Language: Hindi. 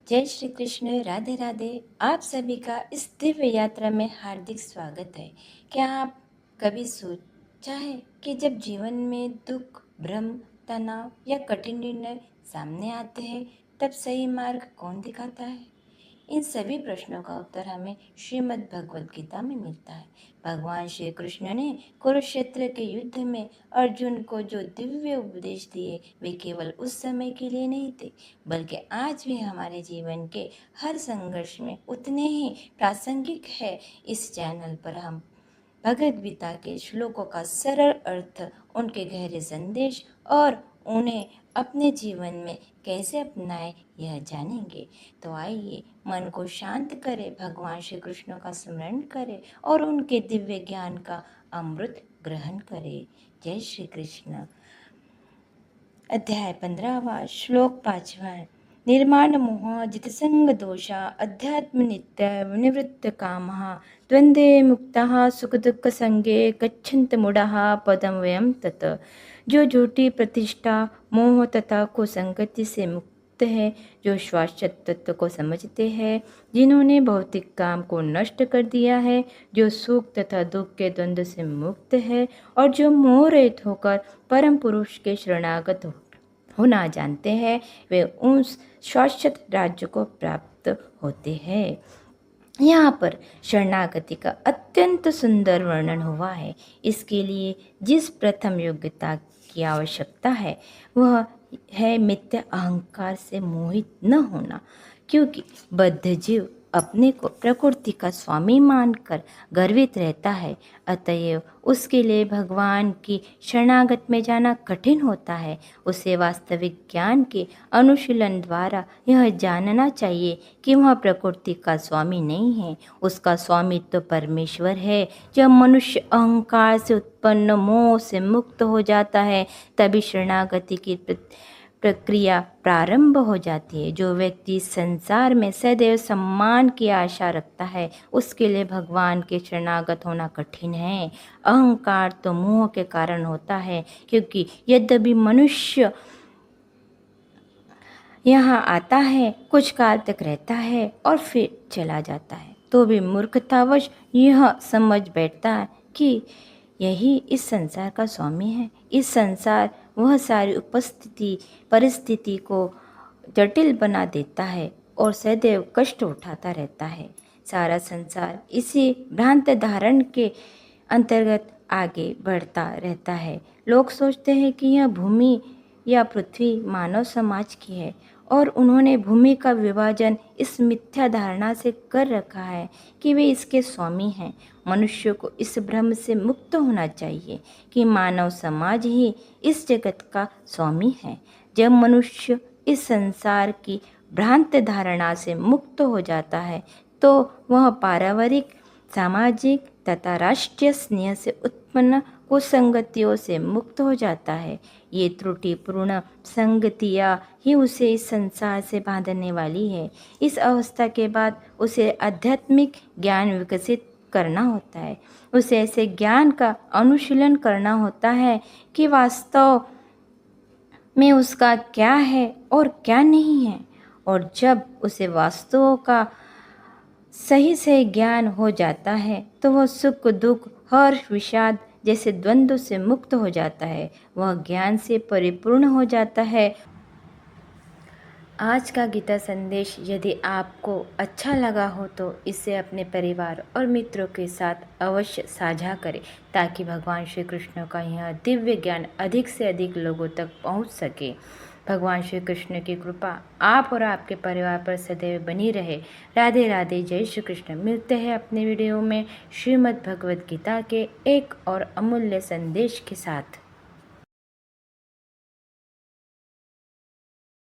जय श्री कृष्ण। राधे राधे। आप सभी का इस दिव्य यात्रा में हार्दिक स्वागत है। क्या आप कभी सोचा है कि जब जीवन में दुख, भ्रम, तनाव या कठिन निर्णय सामने आते हैं तब सही मार्ग कौन दिखाता है? इन सभी प्रश्नों का उत्तर हमें श्रीमद् भगवद गीता में मिलता है। भगवान श्री कृष्ण ने कुरुक्षेत्र के युद्ध में अर्जुन को जो दिव्य उपदेश दिए वे केवल उस समय के लिए नहीं थे, बल्कि आज भी हमारे जीवन के हर संघर्ष में उतने ही प्रासंगिक है। इस चैनल पर हम भगवद गीता के श्लोकों का सरल अर्थ, उनके गहरे संदेश और उन्हें अपने जीवन में कैसे अपनाएं यह जानेंगे। तो आइए मन को शांत करें, भगवान श्री कृष्ण का स्मरण करें और उनके दिव्य ज्ञान का अमृत ग्रहण करें। जय श्री कृष्ण। अध्याय 15वां, श्लोक 5वां। निर्माण मोह जितसंग दोषा अध्यात्म नित्य विनिवृत्त कामः द्वंद्वे मुक्तः सुख दुख संगे गच्छन्त मूढ़ः पदम वयम तत्। जो झूठी प्रतिष्ठा, मोह तथा कुसंगति से मुक्त है, जो शाश्वत तत्व को समझते हैं, जिन्होंने भौतिक काम को नष्ट कर दिया है, जो सुख तथा दुख के द्वंद्व से मुक्त है और जो मोह रहित होकर परम पुरुष के शरणागत होना जानते हैं, वे उस शाश्वत राज्य को प्राप्त होते हैं। यहाँ पर शरणागति का अत्यंत सुंदर वर्णन हुआ है। इसके लिए जिस प्रथम योग्यता की आवश्यकता है वह है मिथ्या अहंकार से मोहित न होना, क्योंकि बद्ध जीव अपने को प्रकृति का स्वामी मानकर गर्वित रहता है। अतएव उसके लिए भगवान की शरणागत में जाना कठिन होता है। उसे वास्तविक ज्ञान के अनुशीलन द्वारा यह जानना चाहिए कि वह प्रकृति का स्वामी नहीं है, उसका स्वामी तो परमेश्वर है। जब मनुष्य अहंकार से उत्पन्न मोह से मुक्त हो जाता है तभी शरणागति की प्रक्रिया प्रारंभ हो जाती है। जो व्यक्ति संसार में सदैव सम्मान की आशा रखता है उसके लिए भगवान के शरणागत होना कठिन है। अहंकार तो मोह के कारण होता है, क्योंकि यद्यपि मनुष्य यहाँ आता है, कुछ काल तक रहता है और फिर चला जाता है, तो भी मूर्खतावश यह समझ बैठता है कि यही इस संसार का स्वामी है। इस संसार वह सारी परिस्थिति को जटिल बना देता है और सदैव कष्ट उठाता रहता है। सारा संसार इसी भ्रांत धारण के अंतर्गत आगे बढ़ता रहता है। लोग सोचते हैं कि यह भूमि या पृथ्वी मानव समाज की है और उन्होंने भूमि का विभाजन इस मिथ्या धारणा से कर रखा है कि वे इसके स्वामी हैं। मनुष्य को इस भ्रम से मुक्त होना चाहिए कि मानव समाज ही इस जगत का स्वामी है। जब मनुष्य इस संसार की भ्रांत धारणा से मुक्त हो जाता है तो वह पारिवारिक, सामाजिक तथा राष्ट्रीय स्नेह से उत्पन्न कुसंगतियों से मुक्त हो जाता है। ये त्रुटिपूर्ण संगतियाँ ही उसे इस संसार से बांधने वाली है। इस अवस्था के बाद उसे आध्यात्मिक ज्ञान विकसित करना होता है। उसे ऐसे ज्ञान का अनुशीलन करना होता है कि वास्तव में उसका क्या है और क्या नहीं है। और जब उसे वास्तवों का सही से ज्ञान हो जाता है तो वह सुख दुख, हर्ष विषाद जैसे द्वंद्व से मुक्त हो जाता है। वह ज्ञान से परिपूर्ण हो जाता है। आज का गीता संदेश यदि आपको अच्छा लगा हो तो इसे अपने परिवार और मित्रों के साथ अवश्य साझा करें, ताकि भगवान श्री कृष्ण का यह दिव्य ज्ञान अधिक से अधिक लोगों तक पहुंच सके। भगवान श्री कृष्ण की कृपा आप और आपके परिवार पर सदैव बनी रहे। राधे राधे। जय श्री कृष्ण। मिलते हैं अपने वीडियो में श्रीमद् भगवद गीता के एक और अमूल्य संदेश के साथ।